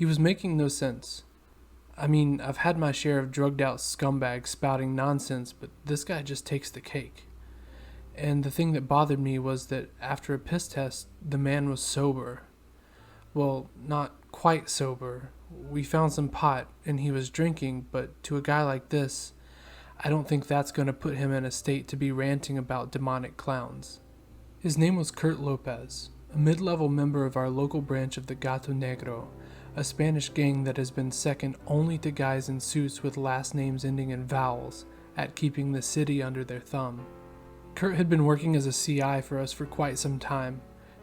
He was making no sense. I mean, I've had my share of drugged out scumbags spouting nonsense, but this guy just takes the cake. And the thing that bothered me was that after a piss test, the man was sober. Well, not quite sober. We found some pot, and he was drinking, but to a guy like this, I don't think that's going to put him in a state to be ranting about demonic clowns. His name was Kurt Lopez, a mid-level member of our local branch of the Gato Negro, a Spanish gang that has been second only to guys in suits with last names ending in vowels at keeping the city under their thumb. Kurt had been working as a CI for us for quite some time.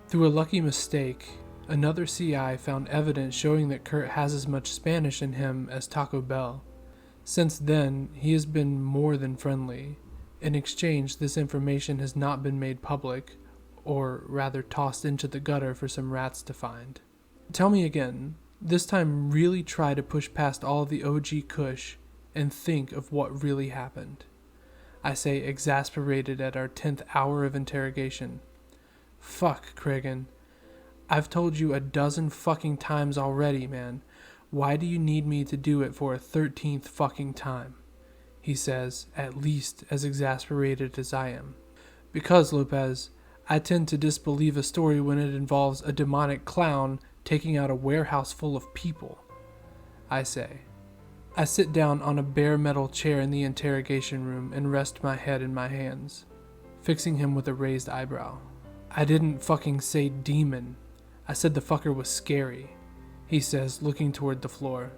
Through a lucky mistake, another CI found evidence showing that Kurt has as much Spanish in him as Taco Bell. Since then, he has been more than friendly. In exchange, this information has not been made public, or rather tossed into the gutter for some rats to find. Tell me again, this time really try to push past all of the OG Kush and think of what really happened. I say, exasperated at our 10th hour of interrogation. Fuck, Cregan. I've told you a dozen fucking times already, man. Why do you need me to do it for a 13th fucking time? He says, at least as exasperated as I am. Because, Lopez, I tend to disbelieve a story when it involves a demonic clown taking out a warehouse full of people, I say. I sit down on a bare metal chair in the interrogation room and rest my head in my hands, fixing him with a raised eyebrow. I didn't fucking say demon. I said the fucker was scary, he says, looking toward the floor.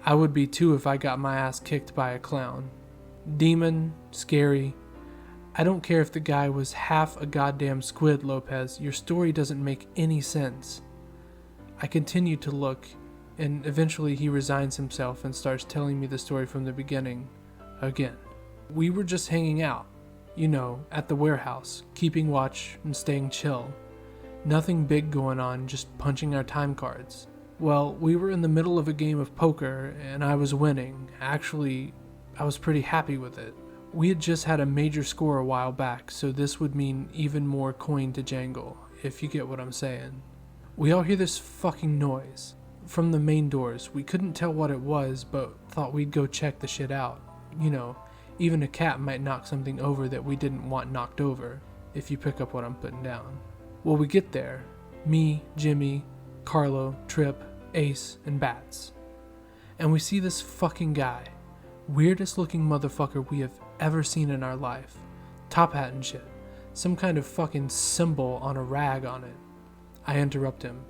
I would be too if I got my ass kicked by a clown. Demon, scary. I don't care if the guy was half a goddamn squid, Lopez. Your story doesn't make any sense. I continue to look, and eventually he resigns himself and starts telling me the story from the beginning, again. We were just hanging out, you know, at the warehouse, keeping watch and staying chill. Nothing big going on, just punching our time cards. Well, we were in the middle of a game of poker, and I was winning. Actually, I was pretty happy with it. We had just had a major score a while back, so this would mean even more coin to jangle, if you get what I'm saying. We all hear this fucking noise from the main doors. We couldn't tell what it was, but thought we'd go check the shit out. You know, even a cat might knock something over that we didn't want knocked over, if you pick up what I'm putting down. Well, we get there. Me, Jimmy, Carlo, Trip, Ace, and Bats. And we see this fucking guy. Weirdest looking motherfucker we have ever seen in our life. Top hat and shit. Some kind of fucking symbol on a rag on it. I interrupt him.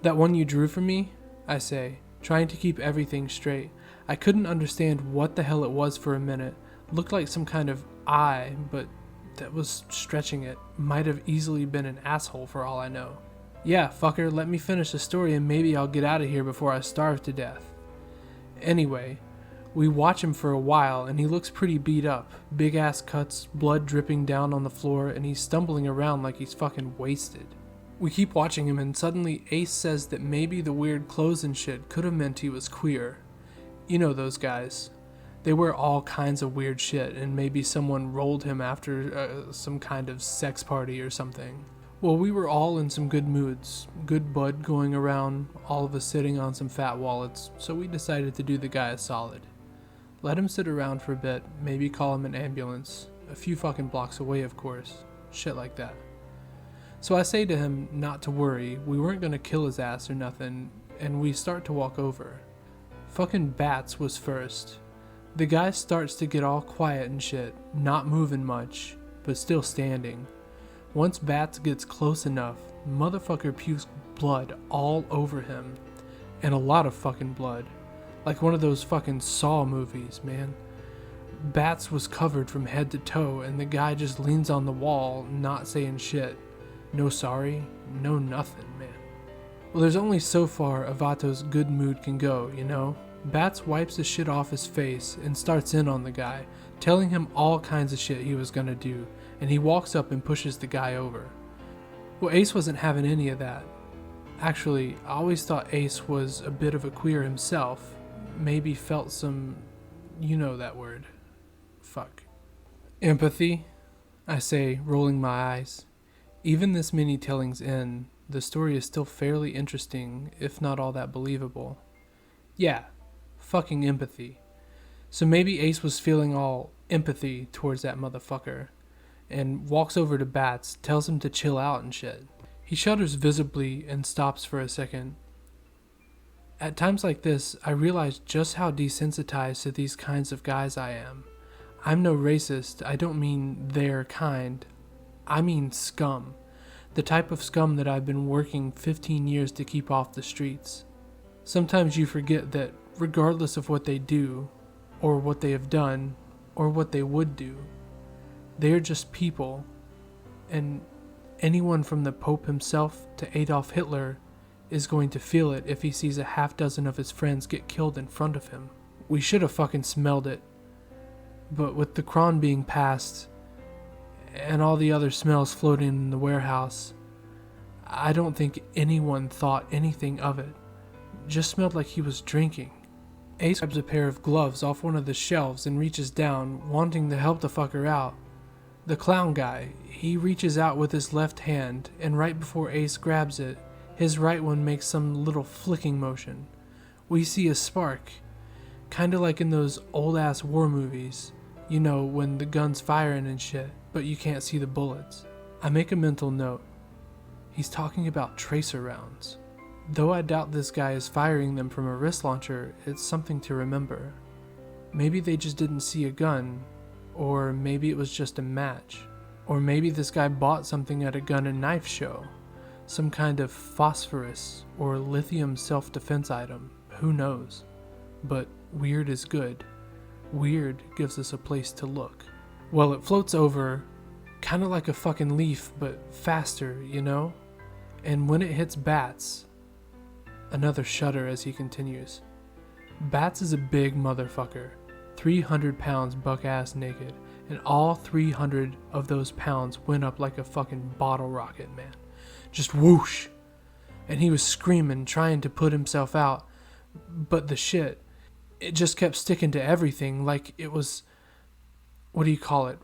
That one you drew for me? I say, trying to keep everything straight. I couldn't understand what the hell it was for a minute. Looked like some kind of eye, but that was stretching it. Might have easily been an asshole for all I know. Yeah, fucker, let me finish the story and maybe I'll get out of here before I starve to death. Anyway, we watch him for a while and he looks pretty beat up. Big ass cuts, blood dripping down on the floor, and he's stumbling around like he's fucking wasted. We keep watching him and suddenly Ace says that maybe the weird clothes and shit could have meant he was queer. You know those guys. They wear all kinds of weird shit and maybe someone rolled him after some kind of sex party or something. Well, we were all in some good moods, good bud going around, all of us sitting on some fat wallets, so we decided to do the guy a solid. Let him sit around for a bit, maybe call him an ambulance, a few fucking blocks away of course, shit like that. So I say to him not to worry, we weren't gonna kill his ass or nothing, and we start to walk over. Fucking Bats was first. The guy starts to get all quiet and shit, not moving much, but still standing. Once Bats gets close enough, motherfucker pukes blood all over him, and a lot of fucking blood. Like one of those fucking Saw movies, man. Bats was covered from head to toe, and the guy just leans on the wall, not saying shit. No sorry, no nothing, man. Well, there's only so far Avato's good mood can go, you know? Bats wipes the shit off his face and starts in on the guy, telling him all kinds of shit he was gonna do, and he walks up and pushes the guy over. Well, Ace wasn't having any of that. Actually, I always thought Ace was a bit of a queer himself. Maybe felt some, you know that word. Fuck. Empathy, I say, rolling my eyes. Even this many tellings in, the story is still fairly interesting, if not all that believable. Yeah, fucking empathy. So maybe Ace was feeling all empathy towards that motherfucker and walks over to Bats, tells him to chill out and shit. He shudders visibly and stops for a second. At times like this, I realize just how desensitized to these kinds of guys I am. I'm no racist, I don't mean their kind. I mean scum. The type of scum that I've been working 15 years to keep off the streets. Sometimes you forget that regardless of what they do, or what they have done, or what they would do, they're just people. And anyone from the Pope himself to Adolf Hitler is going to feel it if he sees a half dozen of his friends get killed in front of him. We should have fucking smelled it. But with the Kron being passed, and all the other smells floating in the warehouse, I don't think anyone thought anything of it. Just smelled like he was drinking. Ace grabs a pair of gloves off one of the shelves and reaches down, wanting to help the fucker out. The clown guy, he reaches out with his left hand, and right before Ace grabs it, his right one makes some little flicking motion. We see a spark, kinda like in those old ass war movies, you know, when the gun's firing and shit, but you can't see the bullets. I make a mental note. He's talking about tracer rounds. Though I doubt this guy is firing them from a wrist launcher, it's something to remember. Maybe they just didn't see a gun, or maybe it was just a match. Or maybe this guy bought something at a gun and knife show. Some kind of phosphorus or lithium self-defense item. Who knows? But weird is good. Weird gives us a place to look. Well, it floats over, kinda like a fucking leaf, but faster, you know? And when it hits Bats, another shudder as he continues. Bats is a big motherfucker. 300 pounds buck-ass naked, and all 300 of those pounds went up like a fucking bottle rocket, man. Just whoosh! And he was screaming, trying to put himself out, but the shit, it just kept sticking to everything like it was, what do you call it,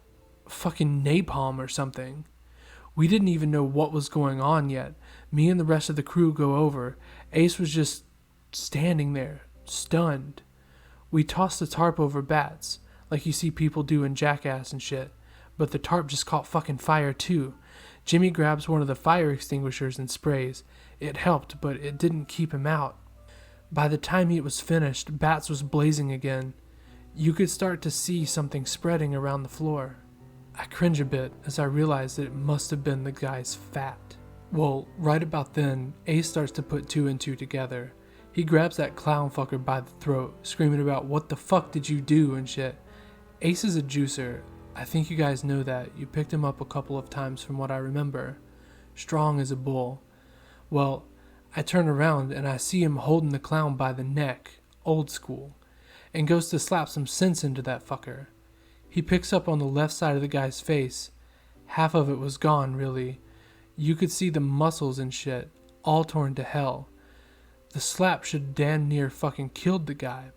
fucking napalm or something. We didn't even know what was going on yet. Me and the rest of the crew go over. Ace was just standing there, stunned. We tossed the tarp over Bats, like you see people do in Jackass and shit, but the tarp just caught fucking fire too. Jimmy grabs one of the fire extinguishers and sprays. It helped, but it didn't keep him out. By the time it was finished, Bats was blazing again. You could start to see something spreading around the floor. I cringe a bit as I realize that it must have been the guy's fat. Well, right about then, Ace starts to put two and two together. He grabs that clown fucker by the throat, screaming about what the fuck did you do and shit. Ace is a juicer. I think you guys know that. You picked him up a couple of times from what I remember. Strong as a bull. Well, I turn around and I see him holding the clown by the neck, old school, and goes to slap some sense into that fucker. He picks up on the left side of the guy's face. Half of it was gone, really. You could see the muscles and shit, all torn to hell. The slap should damn near fucking killed the guy,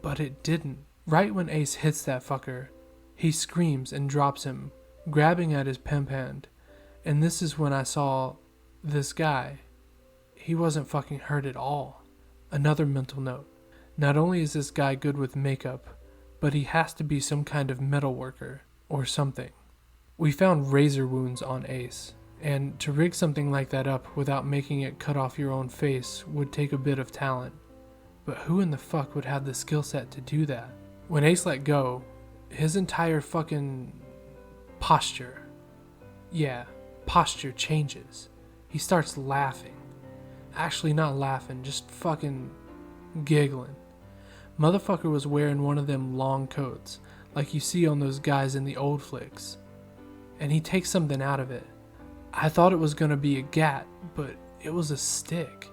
but it didn't. Right when Ace hits that fucker, he screams and drops him, grabbing at his pimp hand. And this is when I saw this guy. He wasn't fucking hurt at all. Another mental note. Not only is this guy good with makeup, but he has to be some kind of metal worker, or something. We found razor wounds on Ace, and to rig something like that up without making it cut off your own face would take a bit of talent. But who in the fuck would have the skill set to do that? When Ace let go, his entire fucking posture, posture changes. He starts laughing. Actually not laughing, just fucking giggling. Motherfucker was wearing one of them long coats, like you see on those guys in the old flicks. And he takes something out of it. I thought it was gonna be a gat, but it was a stick.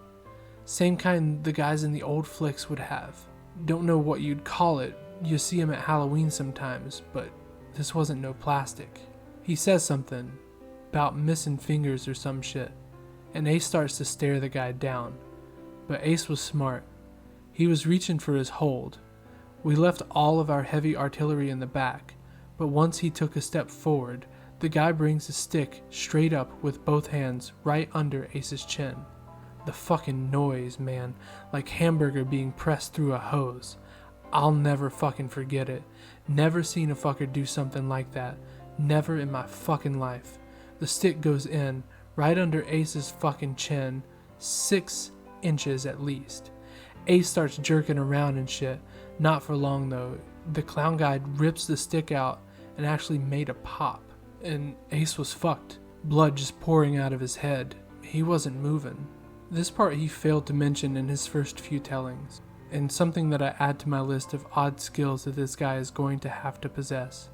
Same kind the guys in the old flicks would have. Don't know what you'd call it. You see him at Halloween sometimes, but this wasn't no plastic. He says something about missing fingers or some shit, and Ace starts to stare the guy down. But Ace was smart. He was reaching for his hold. We left all of our heavy artillery in the back, but once he took a step forward, the guy brings the stick straight up with both hands right under Ace's chin. The fucking noise, man, like hamburger being pressed through a hose. I'll never fucking forget it. Never seen a fucker do something like that. Never in my fucking life. The stick goes in, right under Ace's fucking chin, 6 inches at least. Ace starts jerking around and shit. Not for long though. The clown guy rips the stick out and actually made a pop. And Ace was fucked. Blood just pouring out of his head. He wasn't moving. This part he failed to mention in his first few tellings, and something that I add to my list of odd skills that this guy is going to have to possess.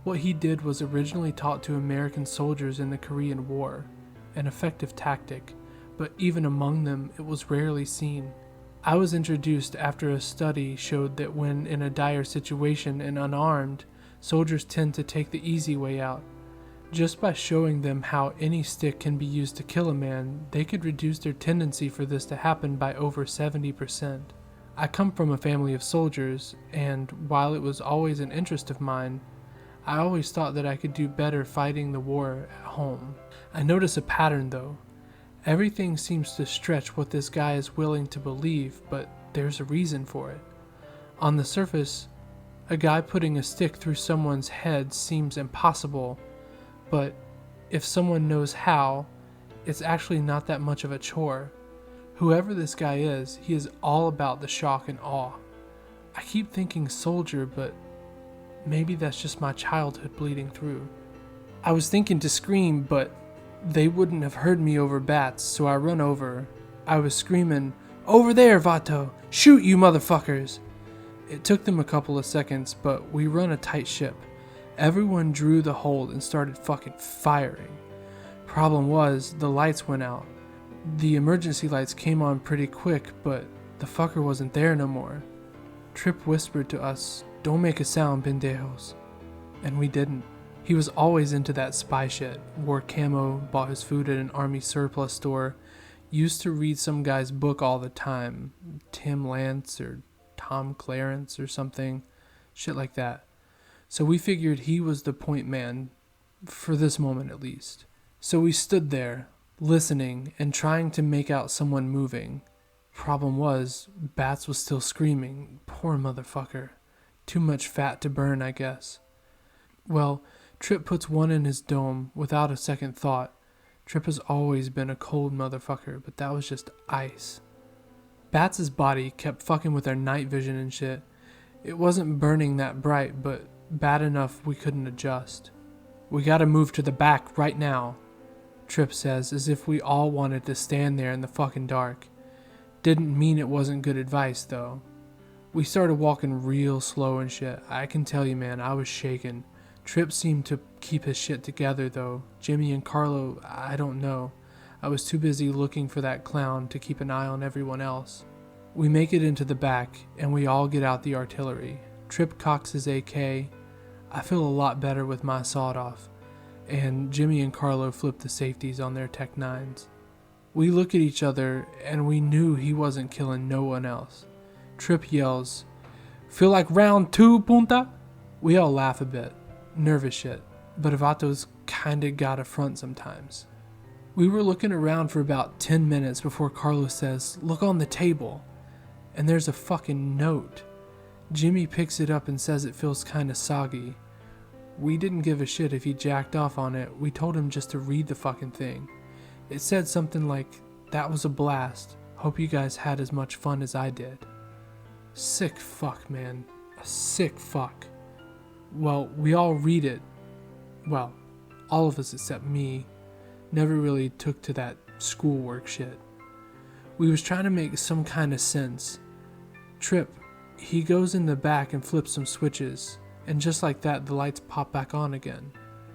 What he did was originally taught to American soldiers in the Korean War, an effective tactic, but even among them it was rarely seen. I was introduced after a study showed that when in a dire situation and unarmed, soldiers tend to take the easy way out. Just by showing them how any stick can be used to kill a man, they could reduce their tendency for this to happen by over 70%. I come from a family of soldiers, and while it was always an interest of mine, I always thought that I could do better fighting the war at home. I notice a pattern though. Everything seems to stretch what this guy is willing to believe, but there's a reason for it. On the surface, a guy putting a stick through someone's head seems impossible, but if someone knows how, it's actually not that much of a chore. Whoever this guy is, he is all about the shock and awe. I keep thinking soldier, but maybe that's just my childhood bleeding through. I was thinking to scream, but they wouldn't have heard me over bats, so I run over. I was screaming, "Over there, Vato! Shoot, you motherfuckers!" It took them a couple of seconds, but we run a tight ship. Everyone drew the hold and started fucking firing. Problem was, the lights went out. The emergency lights came on pretty quick, but the fucker wasn't there no more. Trip whispered to us, "Don't make a sound, pendejos." And we didn't. He was always into that spy shit, wore camo, bought his food at an army surplus store, used to read some guy's book all the time, Tim Lance or Tom Clarence or something, shit like that. So we figured he was the point man, for this moment at least. So we stood there, listening and trying to make out someone moving. Problem was, Bats was still screaming. Poor motherfucker. Too much fat to burn, I guess. Well, Trip puts one in his dome without a second thought. Trip has always been a cold motherfucker, but that was just ice. Bats' body kept fucking with our night vision and shit. It wasn't burning that bright, but bad enough we couldn't adjust. "We gotta move to the back right now," Trip says, as if we all wanted to stand there in the fucking dark. Didn't mean it wasn't good advice, though. We started walking real slow and shit. I can tell you, man, I was shaking. Trip seemed to keep his shit together, though. Jimmy and Carlo, I don't know. I was too busy looking for that clown to keep an eye on everyone else. We make it into the back, and we all get out the artillery. Trip cocks his AK. I feel a lot better with my sawed-off. And Jimmy and Carlo flip the safeties on their Tech 9s. We look at each other, and we knew he wasn't killing no one else. Trip yells, "Feel like round 2, punta?" We all laugh a bit. Nervous shit. But Vato's kinda got a front sometimes. We were looking around for about 10 minutes before Carlo says, "Look on the table." And there's a fucking note. Jimmy picks it up and says it feels kinda soggy. We didn't give a shit if he jacked off on it. We told him just to read the fucking thing. It said something like, "That was a blast. Hope you guys had as much fun as I did." Sick fuck, man. A sick fuck. Well, we all read it. Well, all of us except me. Never really took to that schoolwork shit. We was trying to make some kind of sense. Trip, he goes in the back and flips some switches, and just like that, the lights pop back on again.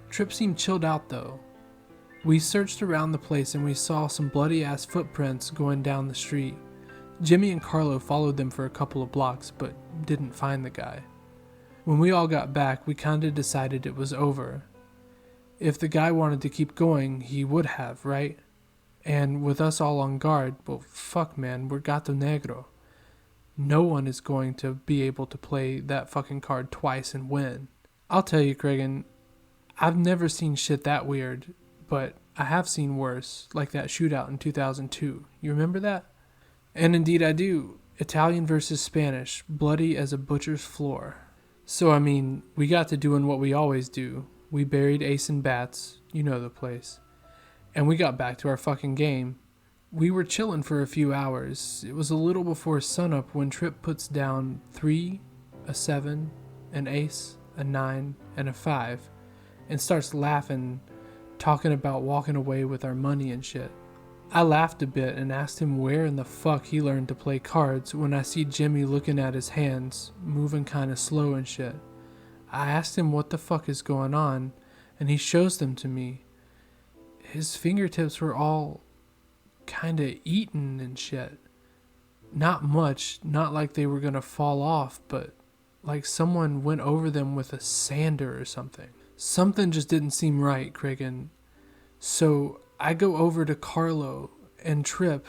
Trip seemed chilled out though. We searched around the place and we saw some bloody ass footprints going down the street. Jimmy and Carlo followed them for a couple of blocks, but didn't find the guy. When we all got back, we kinda decided it was over. If the guy wanted to keep going, he would have, right? And with us all on guard, well, fuck man, we're Gato Negro. No one is going to be able to play that fucking card twice and win. I'll tell you, Cregan, I've never seen shit that weird, but I have seen worse, like that shootout in 2002. You remember that? And indeed I do. Italian versus Spanish, bloody as a butcher's floor. So, I mean, we got to doing what we always do. We buried Ace and Bats, you know the place. And we got back to our fucking game. We were chilling for a few hours. It was a little before sunup when Trip puts down 3, a 7, an ace, a 9, and a 5, and starts laughing, talking about walking away with our money and shit. I laughed a bit and asked him where in the fuck he learned to play cards when I see Jimmy looking at his hands, moving kinda slow and shit. I asked him what the fuck is going on, and he shows them to me. His fingertips were all kinda eaten and shit. Not much, not like they were gonna fall off, but like someone went over them with a sander or something. Something just didn't seem right, Krigan. So I go over to Carlo and Trip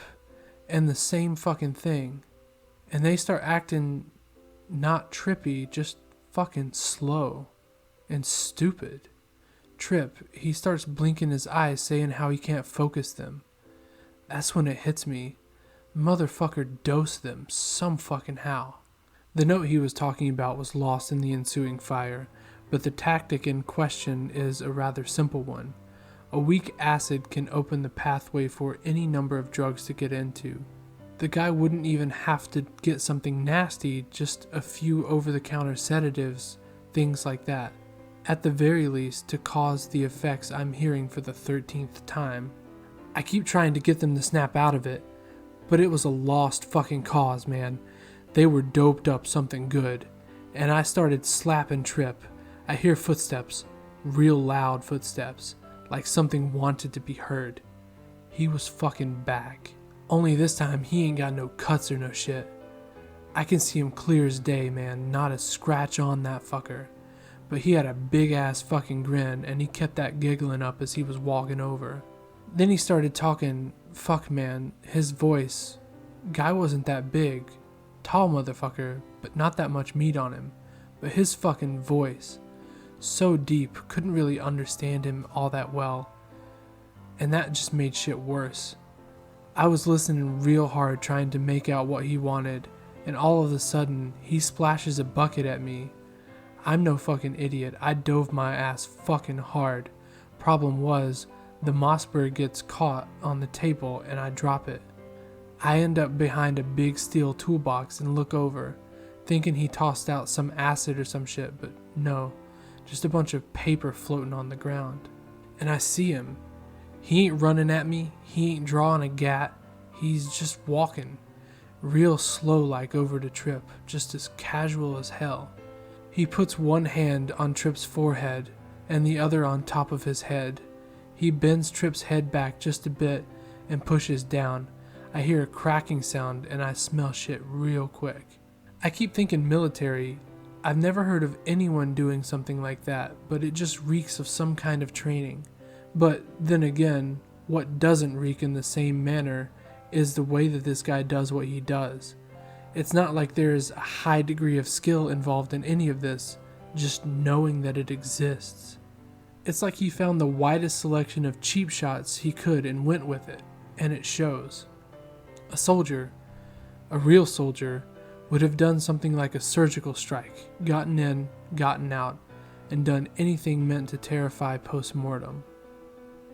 and the same fucking thing. And they start acting not trippy, just fucking slow and stupid. Trip, he starts blinking his eyes saying how he can't focus them. That's when it hits me. Motherfucker dosed them some fucking how. The note he was talking about was lost in the ensuing fire, but the tactic in question is a rather simple one. A weak acid can open the pathway for any number of drugs to get into. The guy wouldn't even have to get something nasty, just a few over-the-counter sedatives, things like that. At the very least, to cause the effects I'm hearing for the 13th time. I keep trying to get them to snap out of it, but it was a lost fucking cause, man. They were doped up something good, and I started slapping Trip. I hear footsteps, real loud footsteps, like something wanted to be heard. He was fucking back. Only this time he ain't got no cuts or no shit. I can see him clear as day, man, not a scratch on that fucker. But he had a big ass fucking grin, and he kept that giggling up as he was walking over. Then he started talking, fuck man, his voice. Guy wasn't that big. Tall motherfucker, but not that much meat on him. But his fucking voice. So deep, couldn't really understand him all that well. And that just made shit worse. I was listening real hard trying to make out what he wanted, and all of a sudden, he splashes a bucket at me. I'm no fucking idiot, I dove my ass fucking hard. Problem was, the Mossberg gets caught on the table and I drop it. I end up behind a big steel toolbox and look over, thinking he tossed out some acid or some shit, but no, just a bunch of paper floating on the ground. And I see him. He ain't running at me, he ain't drawing a gat, he's just walking, real slow like over to Trip, just as casual as hell. He puts one hand on Trip's forehead and the other on top of his head. He bends Trip's head back just a bit and pushes down. I hear a cracking sound and I smell shit real quick. I keep thinking military. I've never heard of anyone doing something like that, but it just reeks of some kind of training. But then again, what doesn't reek in the same manner is the way that this guy does what he does. It's not like there's a high degree of skill involved in any of this, just knowing that it exists. It's like he found the widest selection of cheap shots he could and went with it, and it shows. A soldier, a real soldier, would have done something like a surgical strike, gotten in, gotten out, and done anything meant to terrify post-mortem.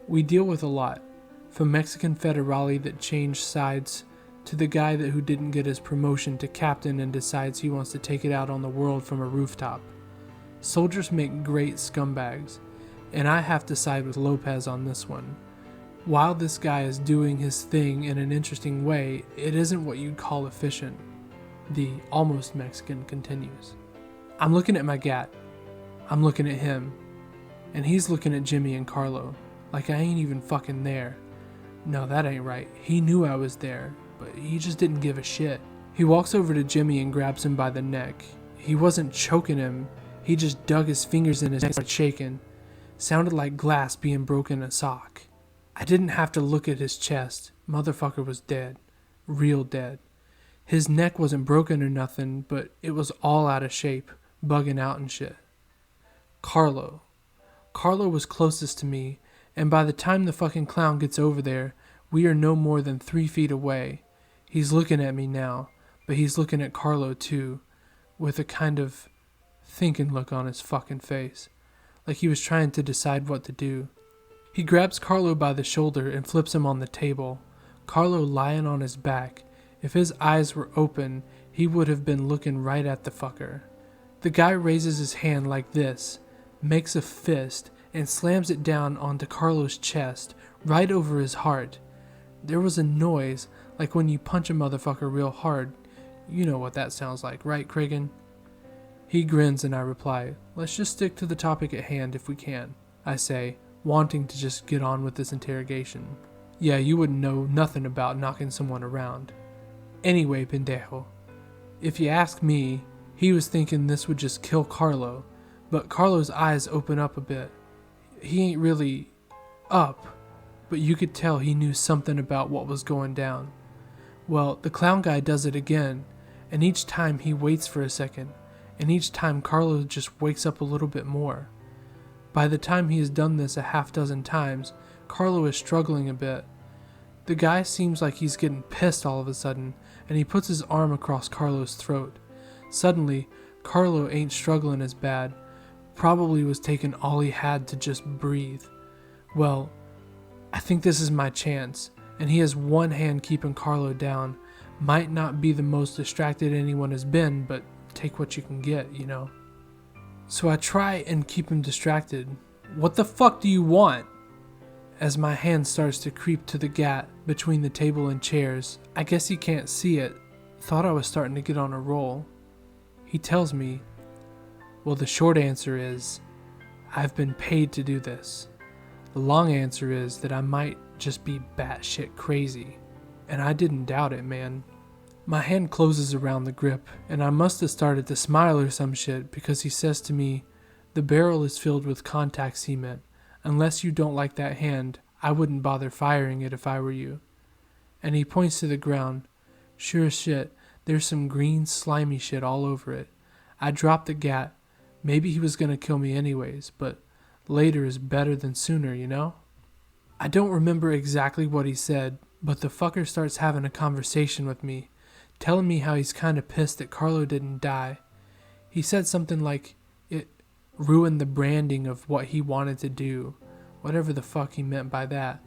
We deal with a lot, from Mexican federale that changed sides to the guy who didn't get his promotion to captain and decides he wants to take it out on the world from a rooftop. Soldiers make great scumbags, and I have to side with Lopez on this one. While this guy is doing his thing in an interesting way, it isn't what you'd call efficient. The almost Mexican continues. I'm looking at my gat. I'm looking at him. And he's looking at Jimmy and Carlo, like I ain't even fucking there. No, that ain't right. He knew I was there, but he just didn't give a shit. He walks over to Jimmy and grabs him by the neck. He wasn't choking him. He just dug his fingers in his neck and started shaking. Sounded like glass being broken in a sock. I didn't have to look at his chest. Motherfucker was dead. Real dead. His neck wasn't broken or nothing, but it was all out of shape, bugging out and shit. Carlo was closest to me, And by the time the fucking clown gets over there, we are no more than 3 feet away. He's looking at me now, but he's looking at Carlo too, with a kind of thinking look on his fucking face, like he was trying to decide what to do. He grabs Carlo by the shoulder and flips him on the table. Carlo lying on his back. If his eyes were open, he would have been looking right at the fucker. The guy raises his hand like this, makes a fist, and slams it down onto Carlo's chest, right over his heart. There was a noise, like when you punch a motherfucker real hard. You know what that sounds like, right, Kragan? He grins and I reply, "Let's just stick to the topic at hand if we can," I say, wanting to just get on with this interrogation. Yeah, you wouldn't know nothing about knocking someone around. Anyway, pendejo, if you ask me, he was thinking this would just kill Carlo, but Carlo's eyes open up a bit. He ain't really up, but you could tell he knew something about what was going down. Well, the clown guy does it again, and each time he waits for a second, and each time Carlo just wakes up a little bit more. By the time he has done this a half dozen times, Carlo is struggling a bit. The guy seems like he's getting pissed all of a sudden, and he puts his arm across Carlo's throat. Suddenly, Carlo ain't struggling as bad, probably was taking all he had to just breathe. Well, I think this is my chance, and he has one hand keeping Carlo down. Might not be the most distracted anyone has been, but take what you can get, you know. So I try and keep him distracted. "What the fuck do you want?" As my hand starts to creep to the gat between the table and chairs, I guess he can't see it. Thought I was starting to get on a roll. He tells me, "Well, the short answer is, I've been paid to do this. The long answer is that I might just be batshit crazy." And I didn't doubt it, man. My hand closes around the grip, and I must have started to smile or some shit because he says to me, "The barrel is filled with contact cement. Unless you don't like that hand, I wouldn't bother firing it if I were you." And he points to the ground. Sure as shit, there's some green slimy shit all over it. I dropped the gat. Maybe he was gonna kill me anyways, but later is better than sooner, you know? I don't remember exactly what he said, but the fucker starts having a conversation with me, telling me how he's kinda pissed that Carlo didn't die. He said something like it ruined the branding of what he wanted to do, whatever the fuck he meant by that.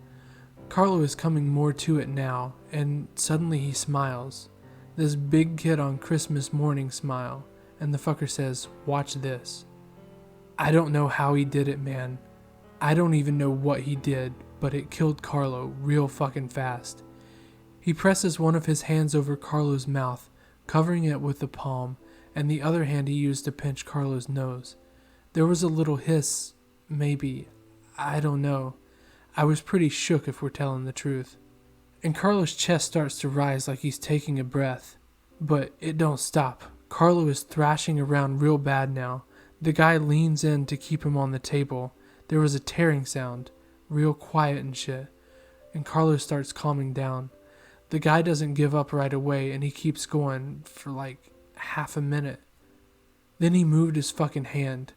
Carlo is coming more to it now, and suddenly he smiles. This big kid on Christmas morning smile, and the fucker says, "Watch this." I don't know how he did it, man. I don't even know what he did, but it killed Carlo real fucking fast. He presses one of his hands over Carlo's mouth, covering it with the palm, and the other hand he used to pinch Carlo's nose. There was a little hiss, maybe. I don't know. I was pretty shook if we're telling the truth. And Carlo's chest starts to rise like he's taking a breath. But it don't stop. Carlo is thrashing around real bad now. The guy leans in to keep him on the table. There was a tearing sound, real quiet and shit. And Carlo starts calming down. The guy doesn't give up right away, and he keeps going for like half a minute. Then he moved his fucking hand.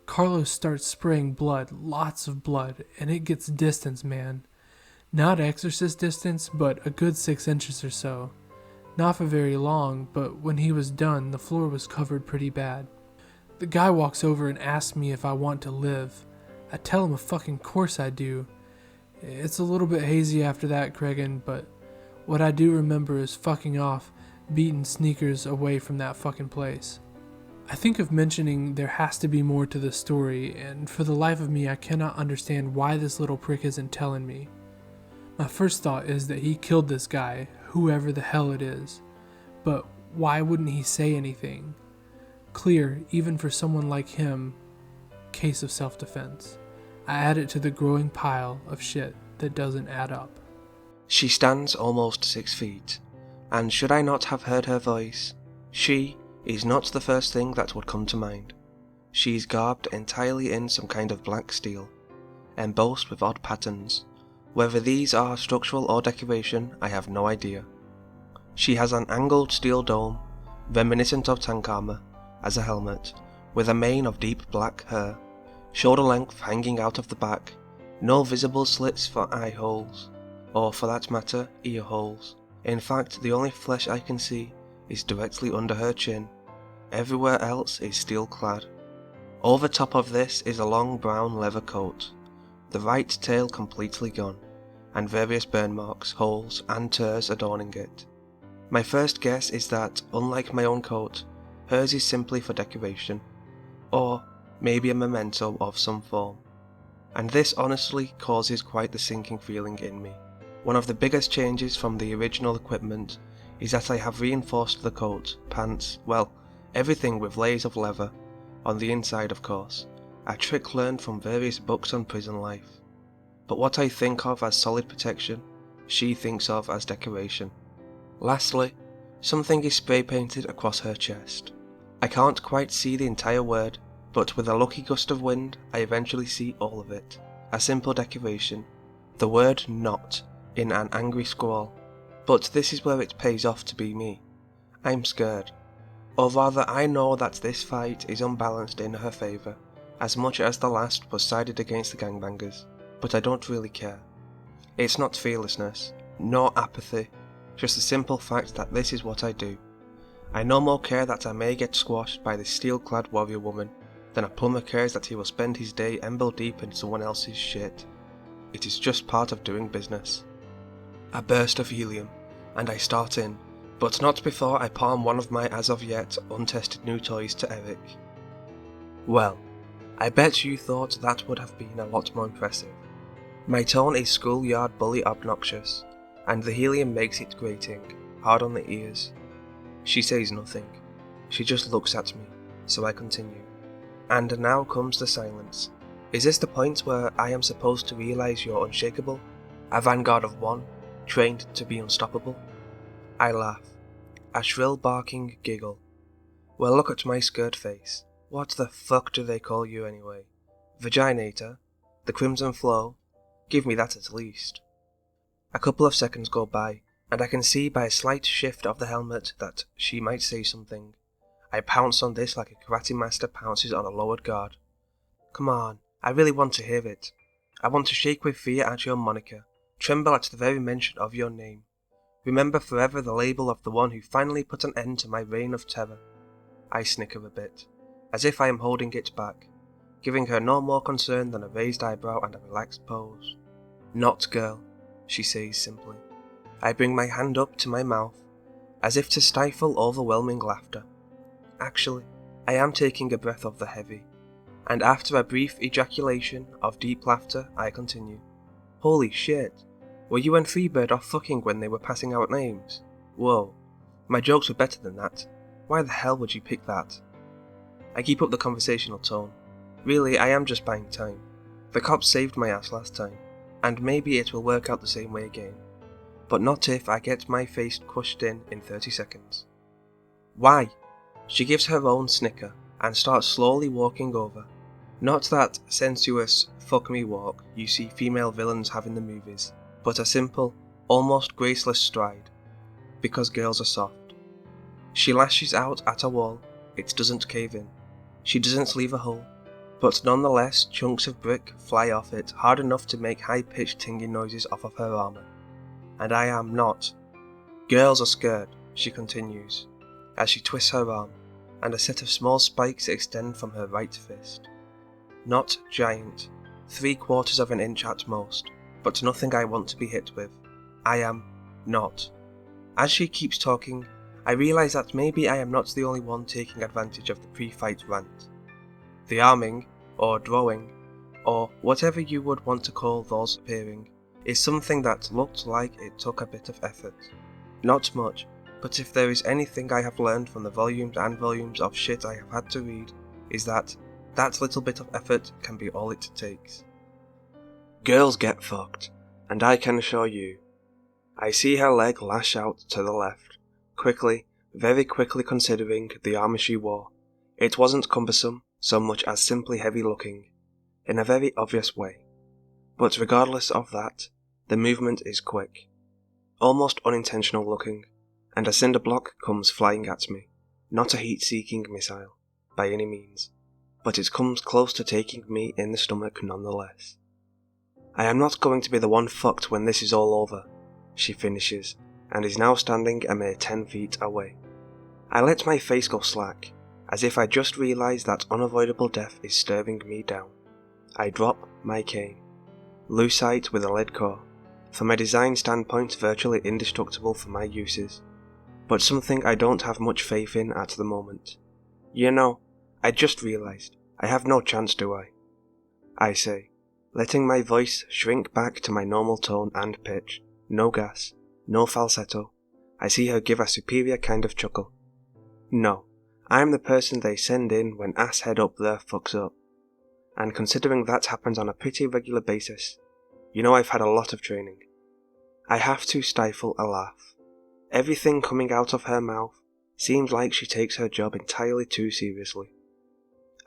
Carlo starts spraying blood, lots of blood, and it gets distance, man. Not exorcist distance, but a good 6 inches or so. Not for very long, but when he was done, the floor was covered pretty bad. The guy walks over and asks me if I want to live. I tell him of fucking course I do. It's a little bit hazy after that, Kragan, but what I do remember is fucking off, beating sneakers away from that fucking place. I think of mentioning there has to be more to the story, and for the life of me I cannot understand why this little prick isn't telling me. My first thought is that he killed this guy, whoever the hell it is. But why wouldn't he say anything? Clear, even for someone like him, case of self-defense. I add it to the growing pile of shit that doesn't add up. She stands almost 6 feet, and should I not have heard her voice, she is not the first thing that would come to mind. She is garbed entirely in some kind of black steel, embossed with odd patterns. Whether these are structural or decoration, I have no idea. She has an angled steel dome, reminiscent of tank armor, as a helmet, with a mane of deep black hair, shoulder length hanging out of the back, No visible slits for eye holes, or for that matter, ear holes. In fact, the only flesh I can see is directly under her chin. Everywhere else is steel clad. Over top of this is a long brown leather coat, the right tail completely gone, and various burn marks, holes, and tears adorning it. My first guess is that, unlike my own coat, hers is simply for decoration, or maybe a memento of some form. And this honestly causes quite the sinking feeling in me. One of the biggest changes from the original equipment is that I have reinforced the coat, pants, well, everything with layers of leather, on the inside of course, a trick learned from various books on prison life. But what I think of as solid protection, she thinks of as decoration. Lastly, something is spray painted across her chest. I can't quite see the entire word, but with a lucky gust of wind, I eventually see all of it. A simple decoration. The word "not" in an angry scrawl. But this is where it pays off to be me. I'm scared. Or rather, I know that this fight is unbalanced in her favour, as much as the last was sided against the gangbangers, but I don't really care. It's not fearlessness, nor apathy, just the simple fact that this is what I do. I no more care that I may get squashed by this steel-clad warrior woman than a plumber cares that he will spend his day elbow-deep in someone else's shit. It is just part of doing business. A burst of helium, and I start in, but not before I palm one of my as-of-yet untested new toys to Eric. Well, I bet you thought that would have been a lot more impressive. My tone is schoolyard bully obnoxious, and the helium makes it grating, hard on the ears. She says nothing. She just looks at me, so I continue. And now comes the silence. Is this the point where I am supposed to realize you're unshakable? A vanguard of one, trained to be unstoppable? I laugh. A shrill barking giggle. Well, look at my skirt face. What the fuck do they call you anyway? Vaginator? The Crimson Flow? Give me that at least. A couple of seconds go by, and I can see by a slight shift of the helmet that she might say something. I pounce on this like a karate master pounces on a lowered guard. Come on, I really want to hear it. I want to shake with fear at your moniker, tremble at the very mention of your name. Remember forever the label of the one who finally put an end to my reign of terror. I snicker a bit, as if I am holding it back, giving her no more concern than a raised eyebrow and a relaxed pose. Not girl, she says simply. I bring my hand up to my mouth, as if to stifle overwhelming laughter. Actually, I am taking a breath of the heavy, and after a brief ejaculation of deep laughter, I continue. Holy shit, were you and Freebird off fucking when they were passing out names? Whoa, my jokes were better than that. Why the hell would you pick that? I keep up the conversational tone. Really, I am just buying time. The cops saved my ass last time, and maybe it will work out the same way again. But not if I get my face crushed in 30 seconds. Why? She gives her own snicker and starts slowly walking over. Not that sensuous fuck me walk you see female villains have in the movies, but a simple, almost graceless stride. Because girls are soft. She lashes out at a wall, it doesn't cave in. She doesn't leave a hole, but nonetheless chunks of brick fly off it hard enough to make high-pitched tinging noises off of her armour. And I am not. Girls are scared, she continues, as she twists her arm, and a set of small spikes extend from her right fist. Not giant, 3/4 of an inch at most, but nothing I want to be hit with. I am not. As she keeps talking, I realise that maybe I am not the only one taking advantage of the pre-fight rant. The arming, or drawing, or whatever you would want to call those appearing, is something that looked like it took a bit of effort. Not much, but if there is anything I have learned from the volumes and volumes of shit I have had to read, is that little bit of effort can be all it takes. Girls get fucked, and I can assure you. I see her leg lash out to the left, quickly, very quickly considering the armour she wore. It wasn't cumbersome, so much as simply heavy looking, in a very obvious way. But regardless of that, the movement is quick, almost unintentional looking, and a cinder block comes flying at me. Not a heat-seeking missile, by any means, but it comes close to taking me in the stomach nonetheless. I am not going to be the one fucked when this is all over, she finishes, and is now standing a mere 10 feet away. I let my face go slack, as if I just realised that unavoidable death is staring me down. I drop my cane. Lucite with a lead core, from a design standpoint virtually indestructible for my uses, but something I don't have much faith in at the moment. You know, I just realised, I have no chance, do I? I say, letting my voice shrink back to my normal tone and pitch. No gas, no falsetto. I see her give a superior kind of chuckle. No, I'm the person they send in when asshead up there fucks up. And considering that happens on a pretty regular basis, you know I've had a lot of training. I have to stifle a laugh. Everything coming out of her mouth seems like she takes her job entirely too seriously.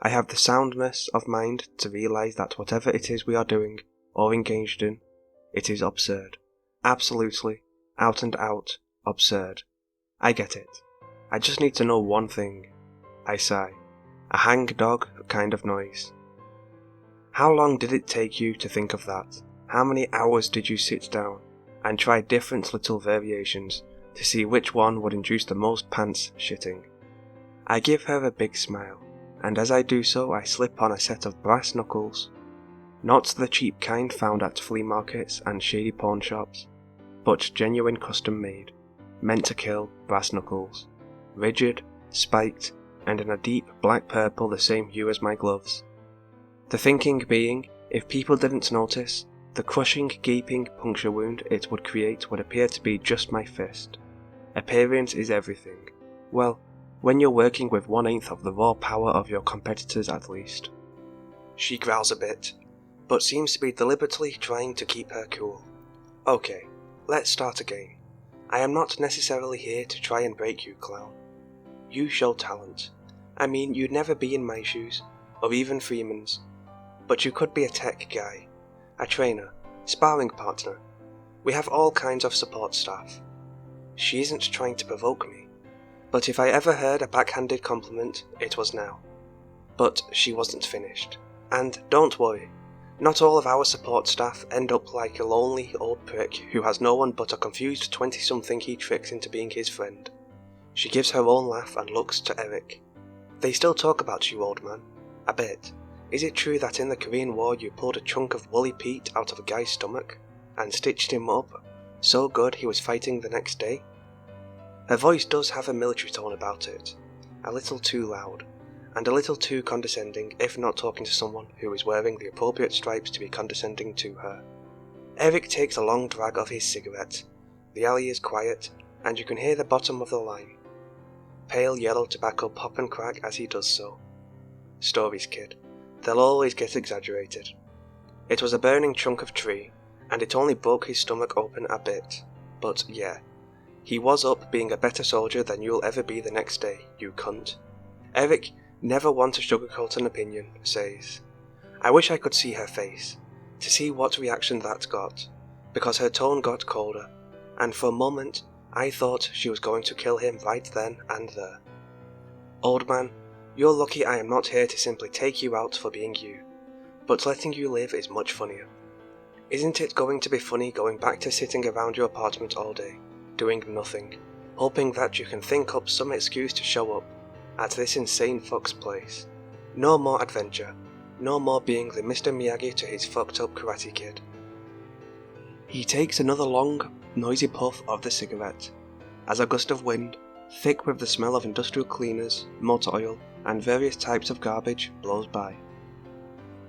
I have the soundness of mind to realise that whatever it is we are doing, or engaged in, it is absurd. Absolutely, out and out, absurd. I get it. I just need to know one thing. I sigh. A hang-dog kind of noise. How long did it take you to think of that? How many hours did you sit down and try different little variations to see which one would induce the most pants shitting? I give her a big smile, and as I do so I slip on a set of brass knuckles. Not the cheap kind found at flea markets and shady pawn shops, but genuine custom made, meant to kill brass knuckles. Rigid, spiked, and in a deep black purple the same hue as my gloves. The thinking being, if people didn't notice, the crushing, gaping puncture wound it would create would appear to be just my fist. Appearance is everything. Well, when you're working with 1/8 of the raw power of your competitors at least. She growls a bit, but seems to be deliberately trying to keep her cool. Okay, let's start again. I am not necessarily here to try and break you, clown. You show talent. I mean, you'd never be in my shoes, or even Freeman's. But you could be a tech guy, a trainer, sparring partner. We have all kinds of support staff. She isn't trying to provoke me, but if I ever heard a backhanded compliment, it was now. But she wasn't finished. And don't worry, not all of our support staff end up like a lonely old prick who has no one but a confused 20-something he tricks into being his friend. She gives her own laugh and looks to Eric. They still talk about you, old man. A bit. Is it true that in the Korean War you pulled a chunk of woolly Pete out of a guy's stomach and stitched him up so good he was fighting the next day? Her voice does have a military tone about it, a little too loud, and a little too condescending if not talking to someone who is wearing the appropriate stripes to be condescending to her. Eric takes a long drag of his cigarette. The alley is quiet, and you can hear the bottom of the line. Pale yellow tobacco pop and crack as he does so. Stories, kid. They'll always get exaggerated. It was a burning chunk of tree, and it only broke his stomach open a bit. But yeah, he was up being a better soldier than you'll ever be the next day, you cunt. Eric, never one to sugarcoat an opinion, says. I wish I could see her face, to see what reaction that got, because her tone got colder, and for a moment I thought she was going to kill him right then and there. Old man, you're lucky I am not here to simply take you out for being you, but letting you live is much funnier. Isn't it going to be funny going back to sitting around your apartment all day, doing nothing, hoping that you can think up some excuse to show up at this insane fuck's place? No more adventure, no more being the Mr. Miyagi to his fucked up Karate Kid. He takes another long, noisy puff of the cigarette, as a gust of wind, thick with the smell of industrial cleaners, motor oil, and various types of garbage, blows by.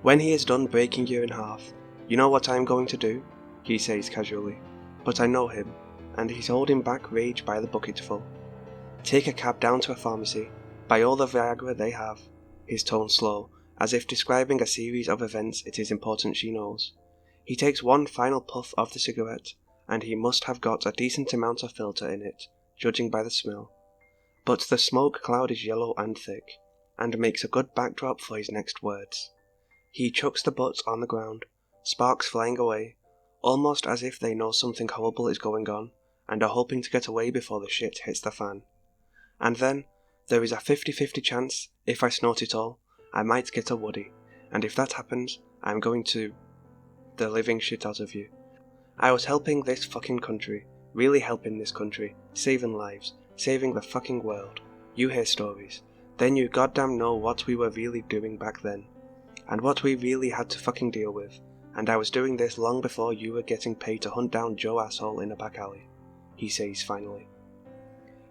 When he is done breaking you in half, you know what I'm going to do? He says casually, but I know him, and he's holding back rage by the bucketful. Take a cab down to a pharmacy, buy all the Viagra they have, his tone slow, as if describing a series of events it is important she knows. He takes one final puff of the cigarette, and he must have got a decent amount of filter in it, judging by the smell. But the smoke cloud is yellow and thick, and makes a good backdrop for his next words. He chucks the butts on the ground, sparks flying away, almost as if they know something horrible is going on, and are hoping to get away before the shit hits the fan. And then, there is a 50-50 chance, if I snort it all, I might get a woody, and if that happens, I'm going to... the living shit out of you. I was helping this fucking country, really helping this country, saving lives, saving the fucking world. You hear stories, then you goddamn know what we were really doing back then, and what we really had to fucking deal with, and I was doing this long before you were getting paid to hunt down Joe asshole in a back alley, he says finally.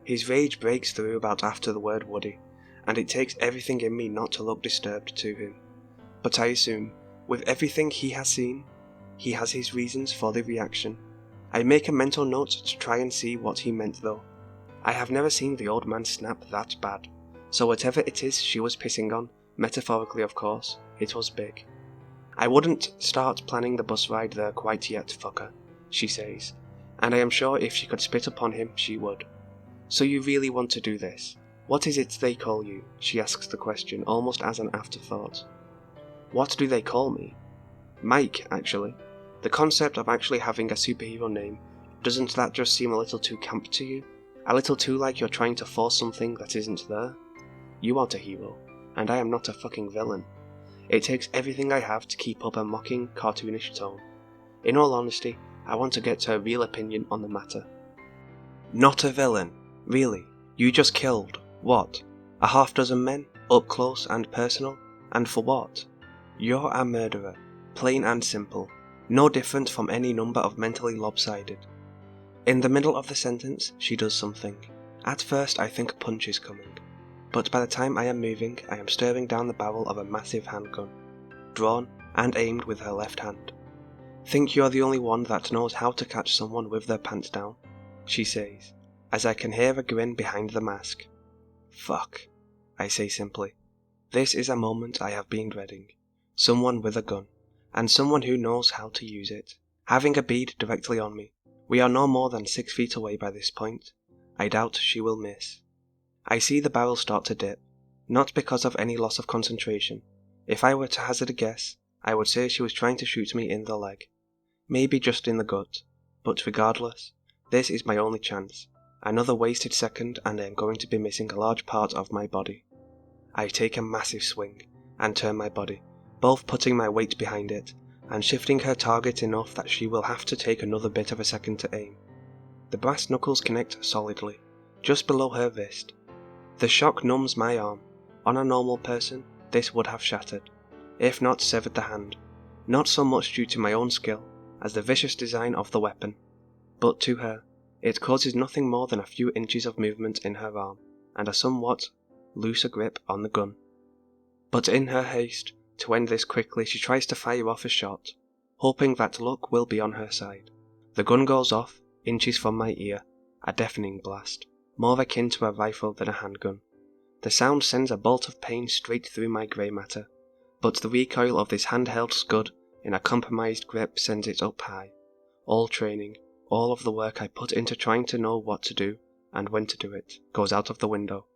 His rage breaks through about after the word Woody, and it takes everything in me not to look disturbed to him. But I assume, with everything he has seen, he has his reasons for the reaction. I make a mental note to try and see what he meant though. I have never seen the old man snap that bad, so whatever it is she was pissing on, metaphorically of course, it was big. I wouldn't start planning the bus ride there quite yet, fucker, she says, and I am sure if she could spit upon him she would. So you really want to do this? What is it they call you? She asks the question almost as an afterthought. What do they call me? Mike, actually. The concept of actually having a superhero name, doesn't that just seem a little too camp to you? A little too like you're trying to force something that isn't there? You aren't a hero, and I am not a fucking villain. It takes everything I have to keep up a mocking, cartoonish tone. In all honesty, I want to get her real opinion on the matter. Not a villain? Really? You just killed, what, a half dozen men, up close and personal, and for what? You're a murderer, plain and simple, no different from any number of mentally lopsided. In the middle of the sentence, she does something. At first I think a punch is coming, but by the time I am moving, I am staring down the barrel of a massive handgun, drawn and aimed with her left hand. Think you're the only one that knows how to catch someone with their pants down, she says, as I can hear a grin behind the mask. Fuck, I say simply. This is a moment I have been dreading. Someone with a gun, and someone who knows how to use it, having a bead directly on me. We are no more than 6 feet away by this point. I doubt she will miss. I see the barrel start to dip, not because of any loss of concentration. If I were to hazard a guess, I would say she was trying to shoot me in the leg. Maybe just in the gut, but regardless, this is my only chance. Another wasted second and I am going to be missing a large part of my body. I take a massive swing, and turn my body, both putting my weight behind it, and shifting her target enough that she will have to take another bit of a second to aim. The brass knuckles connect solidly, just below her wrist. The shock numbs my arm. On a normal person, this would have shattered, if not severed the hand, not so much due to my own skill, as the vicious design of the weapon, but to her, it causes nothing more than a few inches of movement in her arm, and a somewhat looser grip on the gun. But in her haste to end this quickly, she tries to fire off a shot, hoping that luck will be on her side. The gun goes off, inches from my ear, a deafening blast, more akin to a rifle than a handgun. The sound sends a bolt of pain straight through my grey matter, but the recoil of this handheld scud in a compromised grip sends it up high. All training, all of the work I put into trying to know what to do, and when to do it, goes out of the window.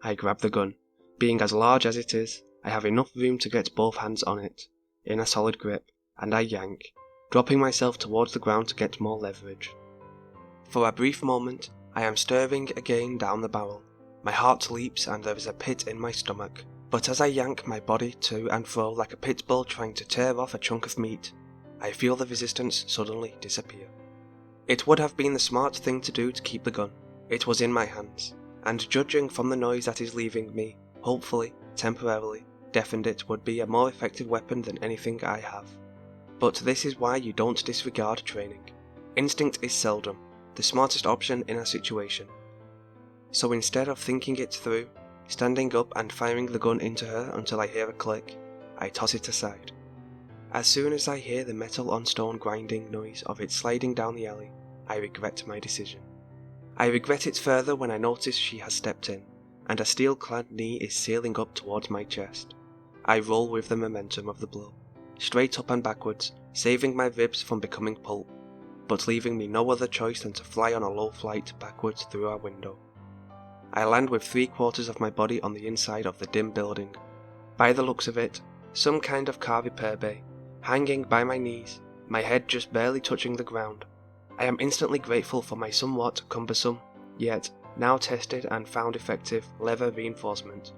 I grab the gun. Being as large as it is, I have enough room to get both hands on it, in a solid grip, and I yank, dropping myself towards the ground to get more leverage. For a brief moment, I am staring again down the barrel. My heart leaps and there is a pit in my stomach, but as I yank my body to and fro like a pit bull trying to tear off a chunk of meat, I feel the resistance suddenly disappear. It would have been the smart thing to do to keep the gun. It was in my hands, and judging from the noise that is leaving me, hopefully, temporarily, deafened, it would be a more effective weapon than anything I have. But this is why you don't disregard training. Instinct is seldom the smartest option in a situation. So instead of thinking it through, standing up and firing the gun into her until I hear a click, I toss it aside. As soon as I hear the metal on stone grinding noise of it sliding down the alley, I regret my decision. I regret it further when I notice she has stepped in, and a steel-clad knee is sailing up towards my chest. I roll with the momentum of the blow, straight up and backwards, saving my ribs from becoming pulp, but leaving me no other choice than to fly on a low flight backwards through our window. I land with 3/4 of my body on the inside of the dim building. By the looks of it, some kind of car repair bay, hanging by my knees, my head just barely touching the ground. I am instantly grateful for my somewhat cumbersome, yet now tested and found effective leather reinforcement.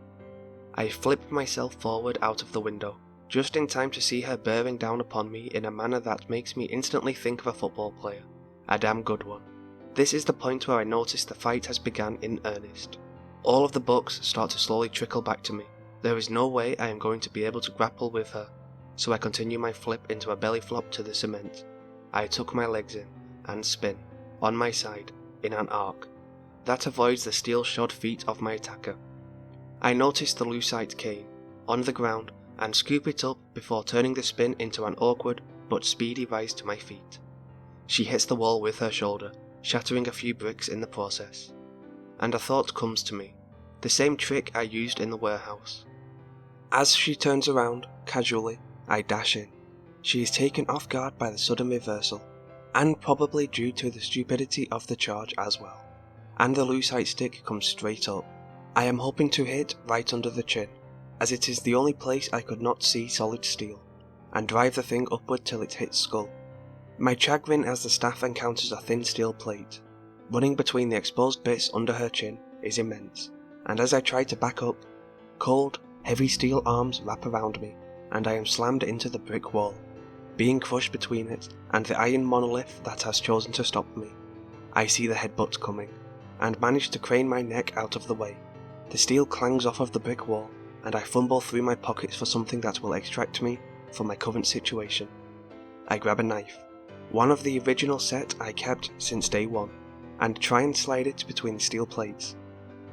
I flip myself forward out of the window, just in time to see her bearing down upon me in a manner that makes me instantly think of a football player, a damn good one. This is the point where I notice the fight has begun in earnest. All of the books start to slowly trickle back to me. There is no way I am going to be able to grapple with her, so I continue my flip into a belly flop to the cement. I tuck my legs in and spin, on my side, in an arc. That avoids the steel-shod feet of my attacker. I notice the lucite cane, on the ground, and scoop it up before turning the spin into an awkward but speedy rise to my feet. She hits the wall with her shoulder, shattering a few bricks in the process. And a thought comes to me, the same trick I used in the warehouse. As she turns around, casually, I dash in. She is taken off guard by the sudden reversal, and probably due to the stupidity of the charge as well. And the lucite stick comes straight up. I am hoping to hit right under the chin, as it is the only place I could not see solid steel, and drive the thing upward till it hits skull. My chagrin as the staff encounters a thin steel plate, running between the exposed bits under her chin, is immense, and as I try to back up, cold, heavy steel arms wrap around me, and I am slammed into the brick wall, being crushed between it and the iron monolith that has chosen to stop me. I see the headbutt coming, and manage to crane my neck out of the way. The steel clangs off of the brick wall, and I fumble through my pockets for something that will extract me from my current situation. I grab a knife, one of the original set I kept since day one, and try and slide it between the steel plates.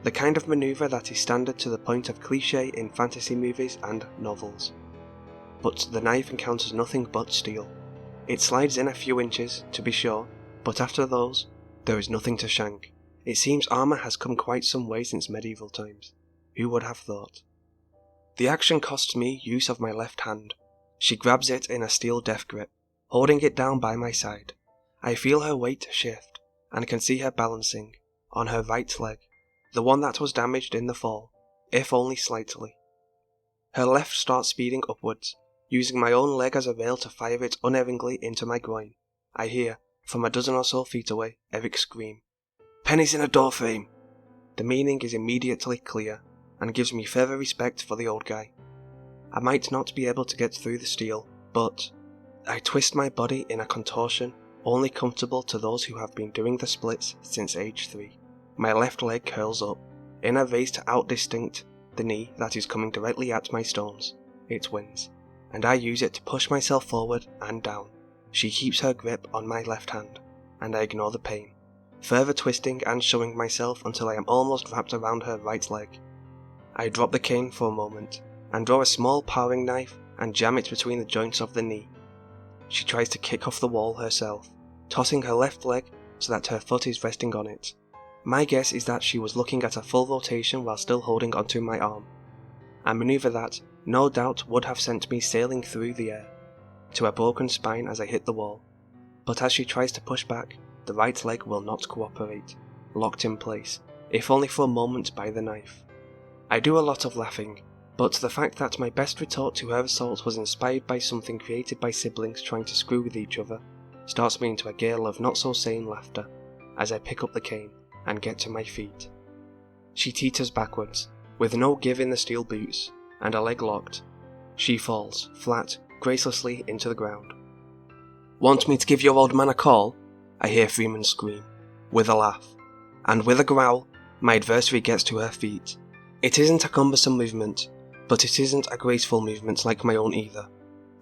The kind of maneuver that is standard to the point of cliché in fantasy movies and novels. But the knife encounters nothing but steel. It slides in a few inches, to be sure, but after those, there is nothing to shank. It seems armour has come quite some way since medieval times. Who would have thought? The action costs me use of my left hand. She grabs it in a steel death grip, holding it down by my side. I feel her weight shift, and can see her balancing on her right leg, the one that was damaged in the fall, if only slightly. Her left starts speeding upwards, using my own leg as a rail to fire it unerringly into my groin. I hear, from a dozen or so feet away, Eric scream, "Pennies in a door frame!" The meaning is immediately clear, and gives me further respect for the old guy. I might not be able to get through the steel, but I twist my body in a contortion only comfortable to those who have been doing the splits since age 3. My left leg curls up, in a race to outdistinct the knee that is coming directly at my stones. It wins, and I use it to push myself forward and down. She keeps her grip on my left hand, and I ignore the pain, further twisting and shoving myself until I am almost wrapped around her right leg. I drop the cane for a moment, and draw a small paring knife and jam it between the joints of the knee. She tries to kick off the wall herself, tossing her left leg so that her foot is resting on it. My guess is that she was looking at a full rotation while still holding onto my arm, a maneuver that, no doubt, would have sent me sailing through the air, to a broken spine as I hit the wall. But as she tries to push back, the right leg will not cooperate, locked in place, if only for a moment by the knife. I do a lot of laughing, but the fact that my best retort to her assault was inspired by something created by siblings trying to screw with each other starts me into a gale of not-so-sane laughter as I pick up the cane and get to my feet. She teeters backwards, with no give in the steel boots, and a leg locked. She falls, flat, gracelessly into the ground. "Want me to give your old man a call?" I hear Freeman scream, with a laugh, and with a growl, my adversary gets to her feet. It isn't a cumbersome movement, but it isn't a graceful movement like my own either.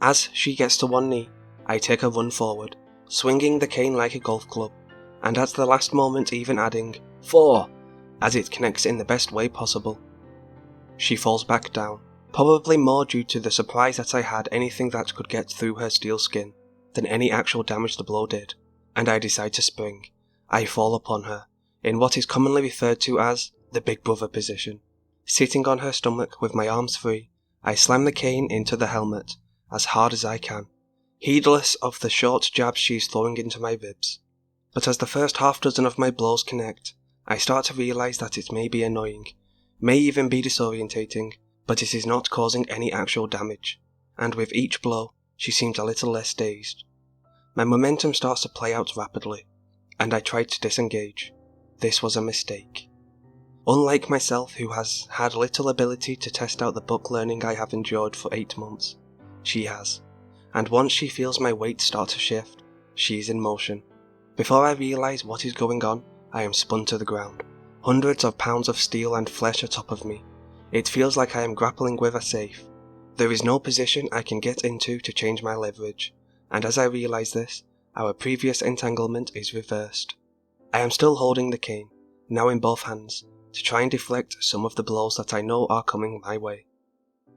As she gets to one knee, I take a run forward, swinging the cane like a golf club, and at the last moment even adding, "4!" as it connects in the best way possible. She falls back down, probably more due to the surprise that I had anything that could get through her steel skin than any actual damage the blow did, and I decide to spring. I fall upon her, in what is commonly referred to as the Big Brother position. Sitting on her stomach with my arms free, I slam the cane into the helmet as hard as I can, heedless of the short jabs she is throwing into my ribs. But as the first half dozen of my blows connect, I start to realize that it may be annoying, may even be disorientating, but it is not causing any actual damage, and with each blow, she seems a little less dazed. My momentum starts to play out rapidly, and I try to disengage. This was a mistake. Unlike myself, who has had little ability to test out the book learning I have endured for 8 months, She has. And once she feels my weight start to shift, she is in motion. Before I realise what is going on, I am spun to the ground. Hundreds of pounds of steel and flesh atop of me. It feels like I am grappling with a safe. There is no position I can get into to change my leverage, and as I realise this, our previous entanglement is reversed. I am still holding the cane, now in both hands, to try and deflect some of the blows that I know are coming my way.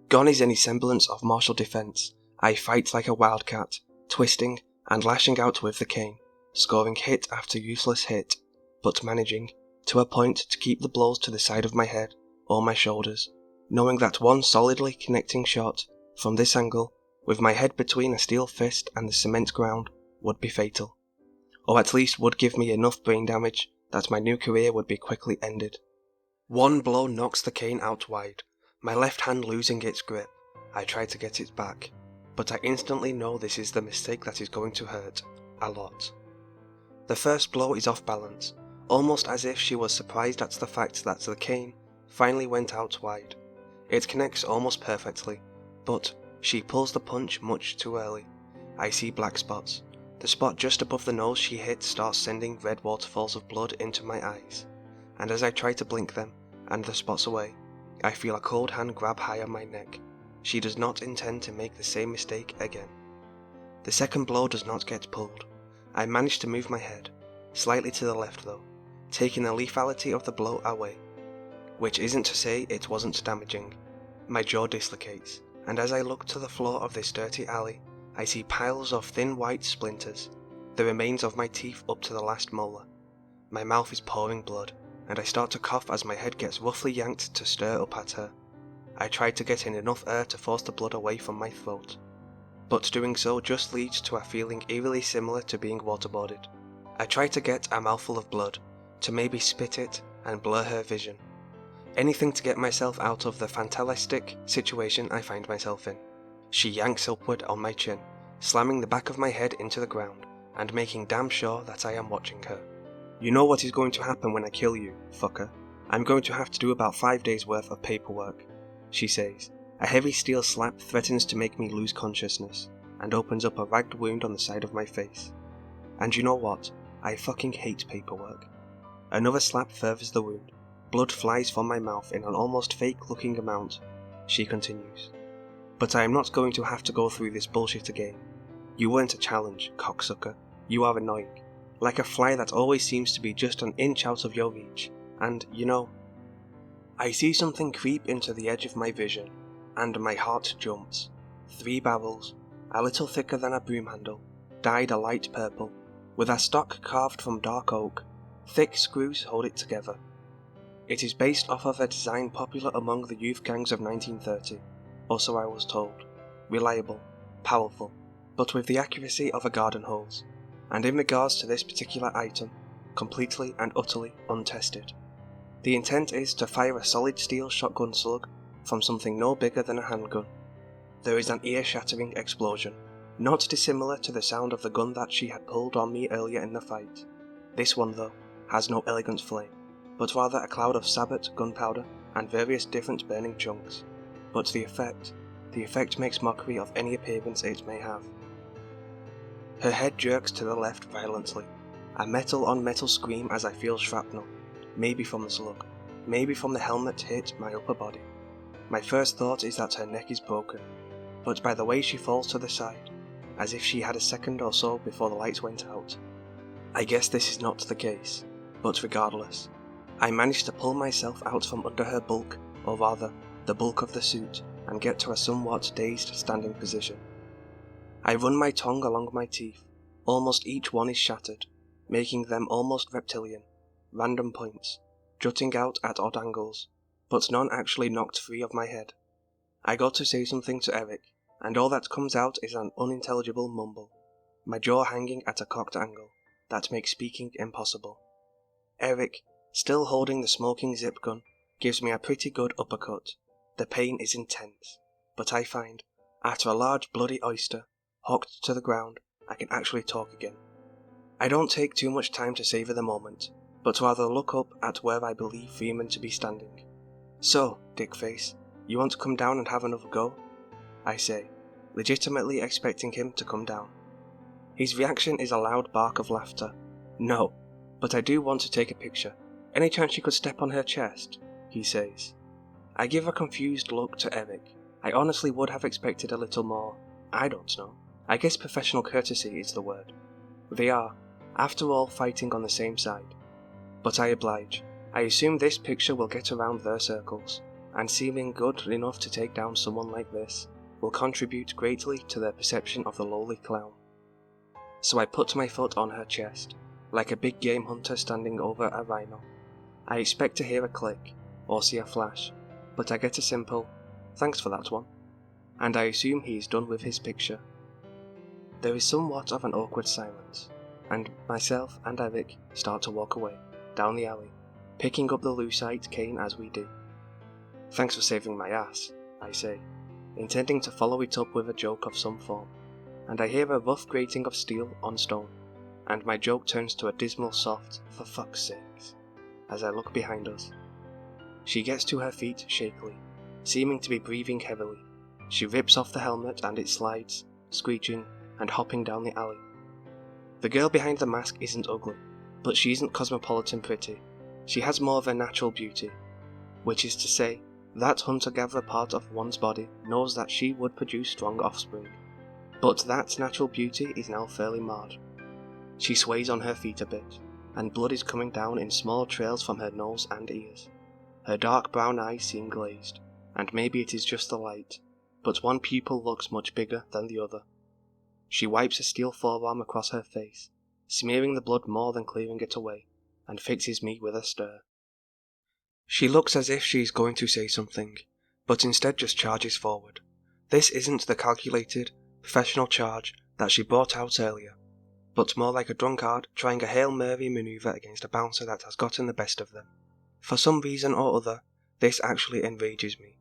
Gone is any semblance of martial defence. I fight like a wildcat, twisting and lashing out with the cane, scoring hit after useless hit, but managing, to a point, to keep the blows to the side of my head or my shoulders, knowing that one solidly connecting shot, from this angle, with my head between a steel fist and the cement ground, would be fatal, or at least would give me enough brain damage that my new career would be quickly ended. One blow knocks the cane out wide, my left hand losing its grip. I try to get it back, but I instantly know this is the mistake that is going to hurt a lot. The first blow is off balance, almost as if she was surprised at the fact that the cane finally went out wide. It connects almost perfectly, but she pulls the punch much too early. I see black spots. The spot just above the nose she hit starts sending red waterfalls of blood into my eyes, and as I try to blink them and the spots away, I feel a cold hand grab high on my neck. She does not intend to make the same mistake again. The second blow does not get pulled. I manage to move my head, slightly to the left though, taking the lethality of the blow away. Which isn't to say it wasn't damaging. My jaw dislocates, and as I look to the floor of this dirty alley, I see piles of thin white splinters, the remains of my teeth up to the last molar. My mouth is pouring blood, and I start to cough as my head gets roughly yanked to stare up at her. I try to get in enough air to force the blood away from my throat, but doing so just leads to a feeling eerily similar to being waterboarded. I try to get a mouthful of blood, to maybe spit it and blur her vision. Anything to get myself out of the fantastic situation I find myself in. She yanks upward on my chin, slamming the back of my head into the ground, and making damn sure that I am watching her. You know what is going to happen when I kill you, fucker. I'm going to have to do about 5 days worth of paperwork, she says. A heavy steel slap threatens to make me lose consciousness, and opens up a ragged wound on the side of my face. And you know what? I fucking hate paperwork. Another slap furthers the wound. Blood flies from my mouth in an almost fake-looking amount. She continues. But I am not going to have to go through this bullshit again. You weren't a challenge, cocksucker. You are annoying. Like a fly that always seems to be just an inch out of your reach. And, you know... I see something creep into the edge of my vision, and my heart jumps. 3 barrels, a little thicker than a broom handle, dyed a light purple, with a stock carved from dark oak. Thick screws hold it together. It is based off of a design popular among the youth gangs of 1930, or so I was told. Reliable, powerful, but with the accuracy of a garden hose, and in regards to this particular item, completely and utterly untested. The intent is to fire a solid steel shotgun slug from something no bigger than a handgun. There is an ear-shattering explosion, not dissimilar to the sound of the gun that she had pulled on me earlier in the fight. This one, though, has no elegant flame, but rather a cloud of sabot, gunpowder, and various different burning chunks. But the effect makes mockery of any appearance it may have. Her head jerks to the left violently, a metal-on-metal scream as I feel shrapnel, maybe from the slug, maybe from the helmet hit my upper body. My first thought is that her neck is broken, but by the way she falls to the side, as if she had a second or so before the lights went out, I guess this is not the case, but regardless, I manage to pull myself out from under her bulk, or rather, the bulk of the suit, and get to a somewhat dazed standing position. I run my tongue along my teeth. Almost each one is shattered, making them almost reptilian, random points, jutting out at odd angles, but none actually knocked free of my head. I got to say something to Eric, and all that comes out is an unintelligible mumble, my jaw hanging at a cocked angle that makes speaking impossible. Eric, still holding the smoking zip gun, gives me a pretty good uppercut. The pain is intense, but I find, after a large bloody oyster, hocked to the ground, I can actually talk again. I don't take too much time to savour the moment, but rather look up at where I believe Freeman to be standing. So, Dickface, you want to come down and have another go? I say, legitimately expecting him to come down. His reaction is a loud bark of laughter. No, but I do want to take a picture. Any chance you could step on her chest? He says. I give a confused look to Eric. I honestly would have expected a little more. I don't know. I guess professional courtesy is the word. They are, after all, fighting on the same side. But I oblige. I assume this picture will get around their circles, and seeming good enough to take down someone like this will contribute greatly to their perception of the lowly clown. So I put my foot on her chest, like a big game hunter standing over a rhino. I expect to hear a click, or see a flash, but I get a simple, "Thanks for that one," and I assume he is done with his picture. There is somewhat of an awkward silence, and myself and Eric start to walk away, down the alley, picking up the lucite cane as we do. "Thanks for saving my ass," I say, intending to follow it up with a joke of some form, and I hear a rough grating of steel on stone, and my joke turns to a dismal soft "for fuck's sakes" as I look behind us. She gets to her feet shakily, seeming to be breathing heavily. She rips off the helmet and it slides, screeching and hopping down the alley. The girl behind the mask isn't ugly, but she isn't cosmopolitan pretty. She has more of a natural beauty, which is to say, that hunter-gatherer part of one's body knows that she would produce strong offspring. But that natural beauty is now fairly marred. She sways on her feet a bit, and blood is coming down in small trails from her nose and ears. Her dark brown eyes seem glazed, and maybe it is just the light, but one pupil looks much bigger than the other. She wipes a steel forearm across her face, smearing the blood more than clearing it away, and fixes me with a stare. She looks as if she is going to say something, but instead just charges forward. This isn't the calculated, professional charge that she brought out earlier, but more like a drunkard trying a Hail Mary maneuver against a bouncer that has gotten the best of them. For some reason or other, this actually enrages me.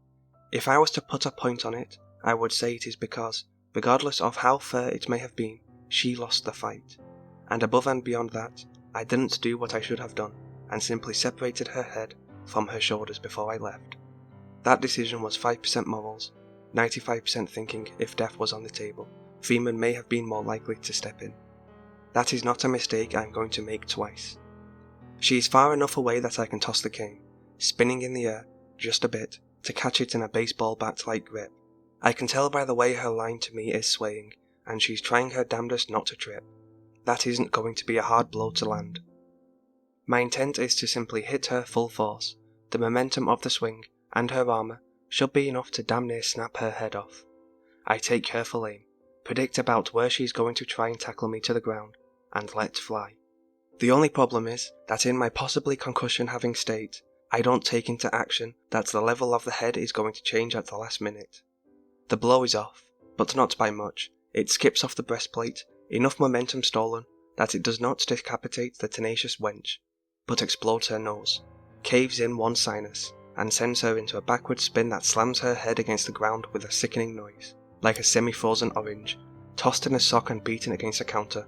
If I was to put a point on it, I would say it is because, regardless of how fair it may have been, she lost the fight. And above and beyond that, I didn't do what I should have done, and simply separated her head from her shoulders before I left. That decision was 5% morals, 95% thinking if death was on the table, Freeman may have been more likely to step in. That is not a mistake I am going to make twice. She is far enough away that I can toss the cane, spinning in the air, just a bit, to catch it in a baseball bat-like grip. I can tell by the way her line to me is swaying, and she's trying her damnedest not to trip. That isn't going to be a hard blow to land. My intent is to simply hit her full force. The momentum of the swing, and her armor, should be enough to damn near snap her head off. I take careful aim, predict about where she's going to try and tackle me to the ground, and let fly. The only problem is that in my possibly concussion-having state, I don't take into action that the level of the head is going to change at the last minute. The blow is off, but not by much. It skips off the breastplate, enough momentum stolen that it does not decapitate the tenacious wench, but explodes her nose, caves in one sinus, and sends her into a backward spin that slams her head against the ground with a sickening noise, like a semi-frozen orange, tossed in a sock and beaten against a counter.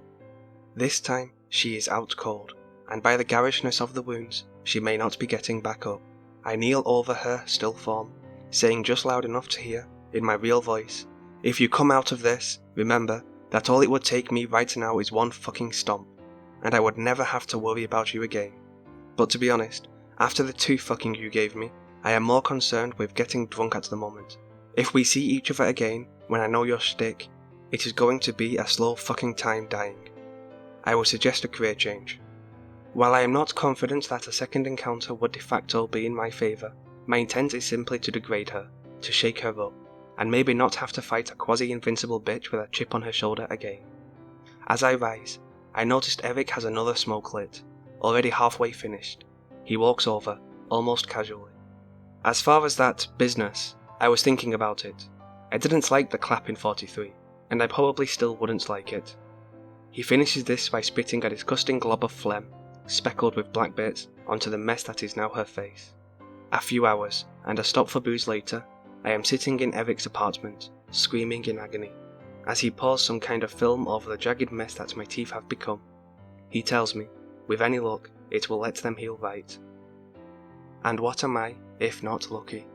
This time, she is out cold, and by the garishness of the wounds, she may not be getting back up. I kneel over her still form, saying just loud enough to hear, in my real voice, "If you come out of this, remember that all it would take me right now is one fucking stomp, and I would never have to worry about you again. But to be honest, after the 2 fucking you gave me, I am more concerned with getting drunk at the moment. If we see each other again, when I know your shtick, it is going to be a slow fucking time dying. I would suggest a career change." While I am not confident that a second encounter would de facto be in my favour, my intent is simply to degrade her, to shake her up, and maybe not have to fight a quasi-invincible bitch with a chip on her shoulder again. As I rise, I noticed Eric has another smoke lit, already halfway finished. He walks over, almost casually. As far as that business, I was thinking about it. I didn't like the clap in 43, and I probably still wouldn't like it. He finishes this by spitting a disgusting glob of phlegm, speckled with black bits, onto the mess that is now her face. A few hours, and a stop for booze later, I am sitting in Eric's apartment, screaming in agony, as he pours some kind of film over the jagged mess that my teeth have become. He tells me, with any luck, it will let them heal right. And what am I, if not lucky?